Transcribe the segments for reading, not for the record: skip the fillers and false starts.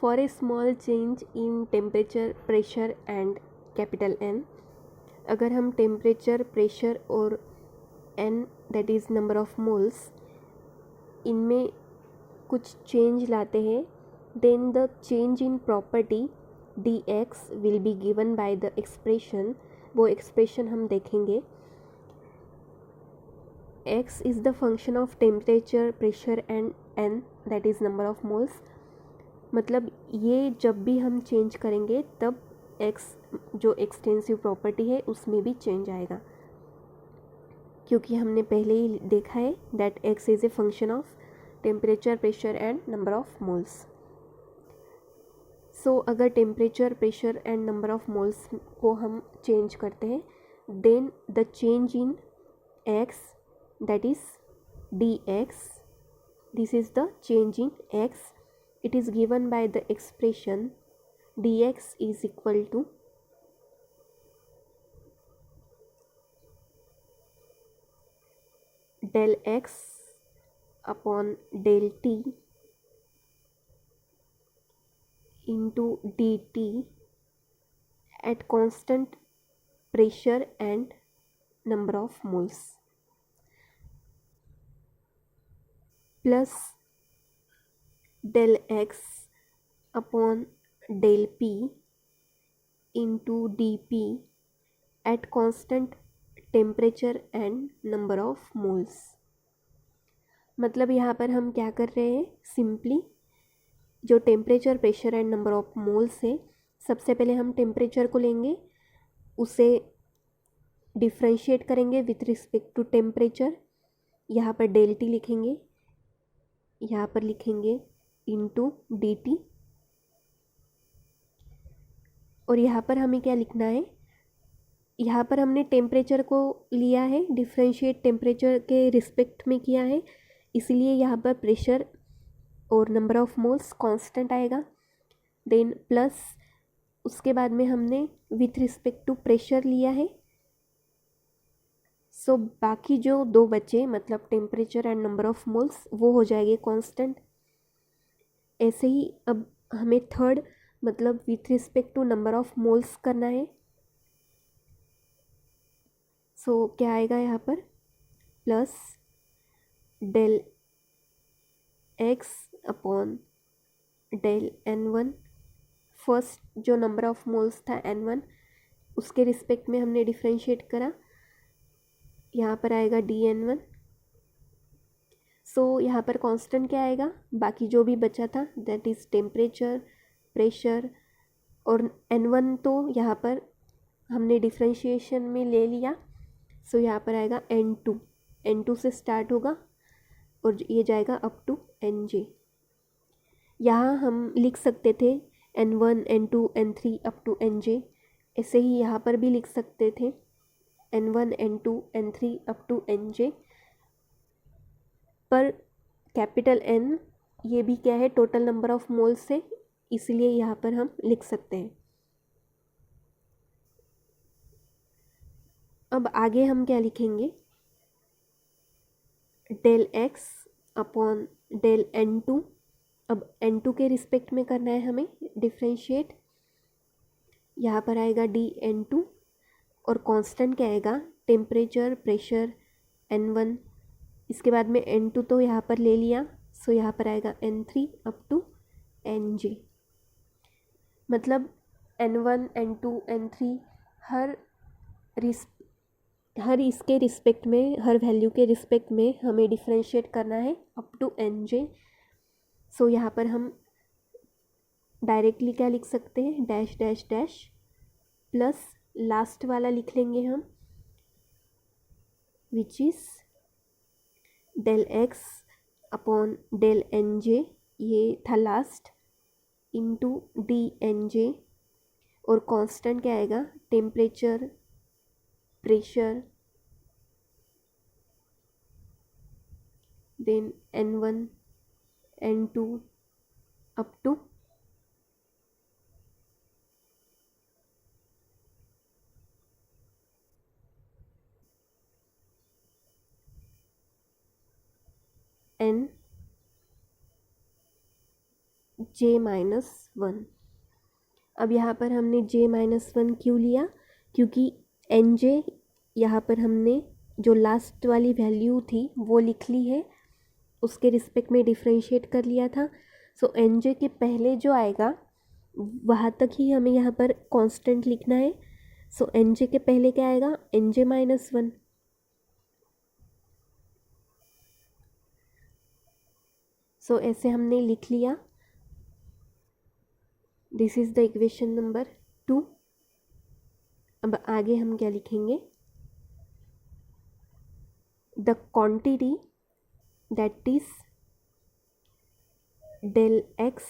for a small change in temperature, pressure and capital N, अगर हम temperature, pressure और N that is number of moles इनमें कुछ change लाते हैं, then the change in property dx will be given by the expression, वो expression हम देखेंगे। x is the function of temperature, pressure and n that is number of moles. मतलब ये जब भी हम चेंज करेंगे तब x जो एक्सटेंसिव प्रॉपर्टी है उसमें भी चेंज आएगा, क्योंकि हमने पहले ही देखा है that x is a function of temperature, pressure and number of moles. So अगर temperature, pressure and number of moles को हम चेंज करते हैं, then the change in x that is dx, this is the change in x, it is given by the expression dx is equal to del x upon del t into dt at constant pressure and number of moles, plus del x upon del p into dp at constant temperature and number of moles। मतलब यहाँ पर हम क्या कर रहे हैं, simply जो temperature, pressure and number of moles है, सबसे पहले हम टेम्परेचर को लेंगे, उसे डिफ्रेंशिएट करेंगे विथ रिस्पेक्ट टू टेम्परेचर, यहाँ पर डेल टी लिखेंगे, यहाँ पर लिखेंगे इनटू डी टी, और यहाँ पर हमें क्या लिखना है, यहाँ पर हमने टेम्परेचर को लिया है, डिफ्रेंशिएट टेम्परेचर के रिस्पेक्ट में किया है, इसलिए यहाँ पर प्रेशर और नंबर ऑफ मोल्स कांस्टेंट आएगा। देन प्लस उसके बाद में हमने विथ रिस्पेक्ट टू प्रेशर लिया है, सो बाकी जो दो बचे मतलब temperature and number of moles वो हो जाएंगे कांस्टेंट। ऐसे ही अब हमें थर्ड मतलब with respect to number of moles करना है, सो क्या आएगा यहाँ पर, plus del x upon del n1, first जो नंबर ऑफ मोल्स था n1 उसके रिस्पेक्ट में हमने डिफ्रेंशिएट करा, यहाँ पर आएगा dn1। सो यहाँ पर कांस्टेंट क्या आएगा, बाकी जो भी बचा था दैट इज़ टेम्परेचर, प्रेशर और n1 तो यहाँ पर हमने डिफ्रेंशिएशन में ले लिया, सो यहाँ पर आएगा n2, n2 से स्टार्ट होगा और ये जाएगा अप टू nj। यहाँ हम लिख सकते थे n1, n2, n3 up to nj, ऐसे ही यहाँ पर भी लिख सकते थे n1, n2, n3 up to nj, पर कैपिटल N ये भी क्या है, टोटल नंबर ऑफ मोल्स है, इसलिए यहाँ पर हम लिख सकते हैं। अब आगे हम क्या लिखेंगे, del x upon del n2, अब n2 के रिस्पेक्ट में करना है हमें डिफ्रेंशिएट, यहाँ पर आएगा dn2 और कांस्टेंट क्या आएगा, टेम्परेचर, प्रेशर n1, इसके बाद में n2 तो यहाँ पर ले लिया, सो यहाँ पर आएगा n3 अप टू nj। मतलब n1, n2, n3 हर इसके रिस्पेक्ट में, हर वैल्यू के रिस्पेक्ट में हमें डिफ्रेंशिएट करना है अप टू nj। सो यहाँ पर हम डायरेक्टली क्या लिख सकते हैं, dash dash dash plus last वाला लिख लेंगे हम, which is del x upon del nj, ये था लास्ट, इनटू dnj, और कांस्टेंट क्या आएगा, temperature, pressure, then n1, n2 up to n J-1। अब यहाँ पर हमने J-1 क्यों लिया, क्योंकि NJ यहाँ पर हमने जो लास्ट वाली वैल्यू थी वो लिख ली है, उसके रिस्पेक्ट में डिफ्रेंशिएट कर लिया था। सो NJ के पहले जो आएगा वहाँ तक ही हमें यहाँ पर कांस्टेंट लिखना है। सो NJ के पहले क्या आएगा, NJ-1। सो ऐसे हमने लिख लिया। This is the equation number 2। अब आगे हम क्या लिखेंगे, the quantity that is del x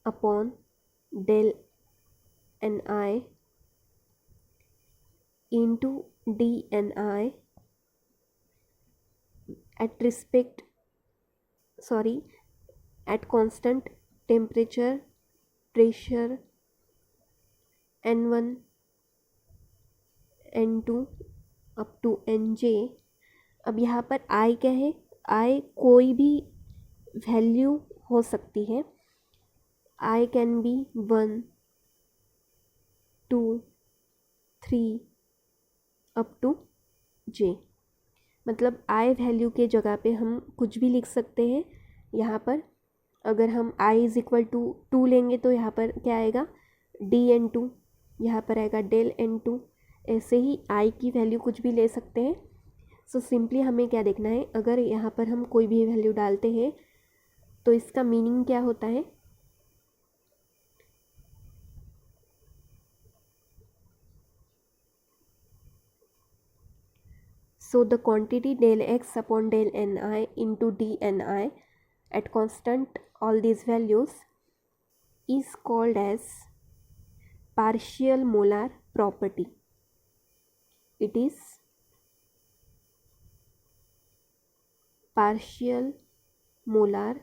upon del ni into dni at constant temperature, pressure n1 n2 up to nj। अब यहाँ पर i क्या है, i कोई भी वैल्यू हो सकती है। I can be 1 2 3 up to j। मतलब I वैल्यू के जगह पे हम कुछ भी लिख सकते हैं। यहाँ पर अगर हम I इज़ इक्वल टू 2 लेंगे तो यहाँ पर क्या आएगा, dn2, यहाँ पर आएगा del n2। ऐसे ही I की वैल्यू कुछ भी ले सकते हैं। सो सिंपली हमें क्या देखना है, अगर यहाँ पर हम कोई भी वैल्यू डालते हैं तो इसका मीनिंग क्या होता है, so the quantity del x upon del ni into dni at constant all these values is called as partial molar property. It is partial molar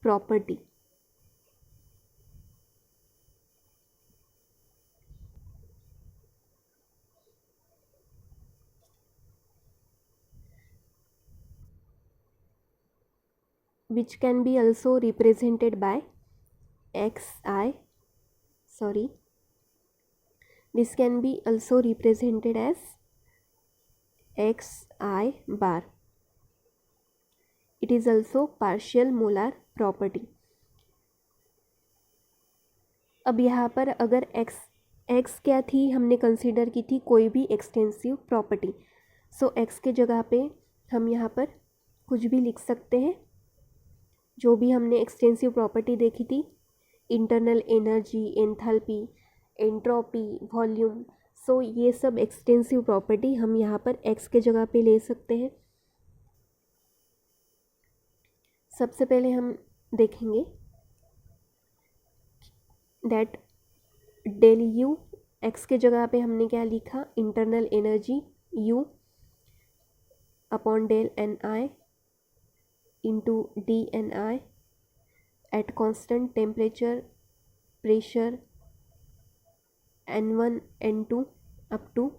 property. Which can be also represented by xi, this can be also represented as xi bar. It is also partial molar property. अब यहाँ पर अगर x क्या थी, हमने consider की थी कोई भी एक्सटेंसिव प्रॉपर्टी। सो x के जगह पे हम यहाँ पर कुछ भी लिख सकते हैं, जो भी हमने एक्सटेंसिव प्रॉपर्टी देखी थी, internal energy, enthalpy, entropy, volume. So ये सब एक्सटेंसिव प्रॉपर्टी हम यहाँ पर x के जगह पे ले सकते हैं। सबसे पहले हम देखेंगे दैट डेल यू, एक्स के जगह पे हमने क्या लिखा, internal energy U upon del N I into D N I at constant temperature, pressure n1 n2 up to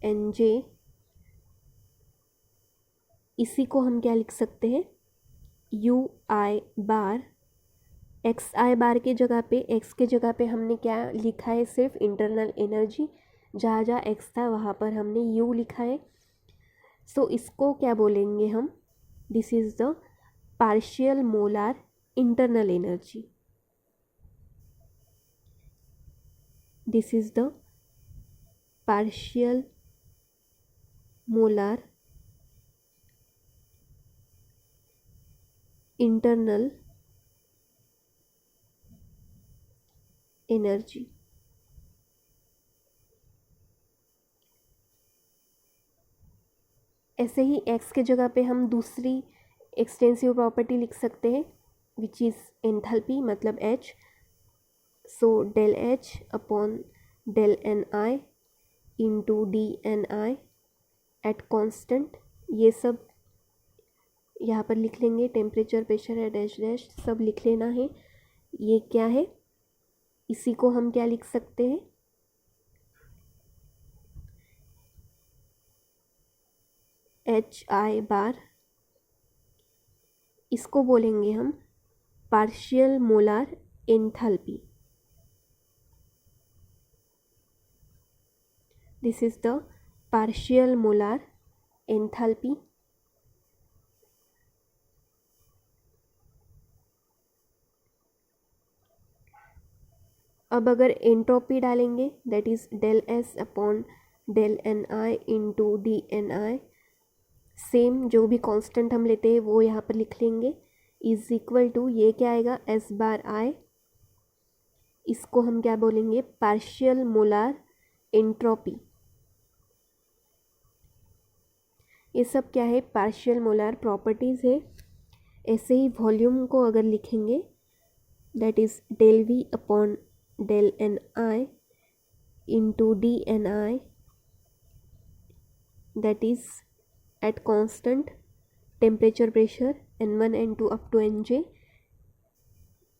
nj। इसी को हम क्या लिख सकते हैं, यू आई बार। एक्स आई बार के जगह पे, एक्स के जगह पे हमने क्या लिखा है, सिर्फ इंटरनल एनर्जी। जहाँ जहाँ एक्स था वहाँ पर हमने यू लिखा है। सो इसको क्या बोलेंगे हम, this is the partial molar internal energy. This is the partial molar internal energy. ऐसे ही x के जगह पे हम दूसरी एक्सटेंसिव प्रॉपर्टी लिख सकते हैं, विच इज़ एंथैल्पी, मतलब h। So del h upon del N I into D N I at constant, ये सब यहाँ पर लिख लेंगे। टेम्परेचर, प्रेशर है, डैश डैश सब लिख लेना है। ये क्या है, इसी को हम क्या लिख सकते हैं, एच आई बार। इसको बोलेंगे हम partial molar enthalpy. This is the partial molar enthalpy. अब अगर एंट्रोपी डालेंगे that is del S upon del N I into D N I, same जो भी कांस्टेंट हम लेते हैं वो यहाँ पर लिख लेंगे, इज इक्वल टू ये क्या आएगा एस बार आई, इसको हम क्या बोलेंगे पार्शियल मोलार एंट्रोपी। ये सब क्या है पार्शियल मोलार प्रॉपर्टीज़ है। ऐसे ही वॉल्यूम को अगर लिखेंगे that is del V upon del N I into D N I, that is at constant temperature pressure N1 N2 up to Nj,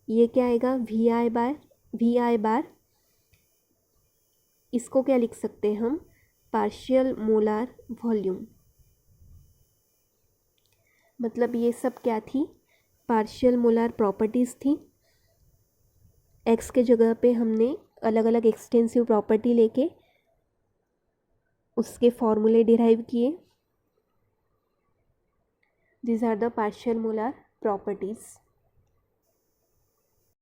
ये क्या आएगा वी आई बार, इसको क्या लिख सकते हैं हम पार्शियल मोलार वॉल्यूम। मतलब ये सब क्या थी पार्शियल मोलार प्रॉपर्टीज़ थी। एक्स के जगह पे हमने अलग अलग एक्सटेंसिव प्रॉपर्टी लेके उसके फॉर्मूले डिराइव किए। These are the partial molar properties.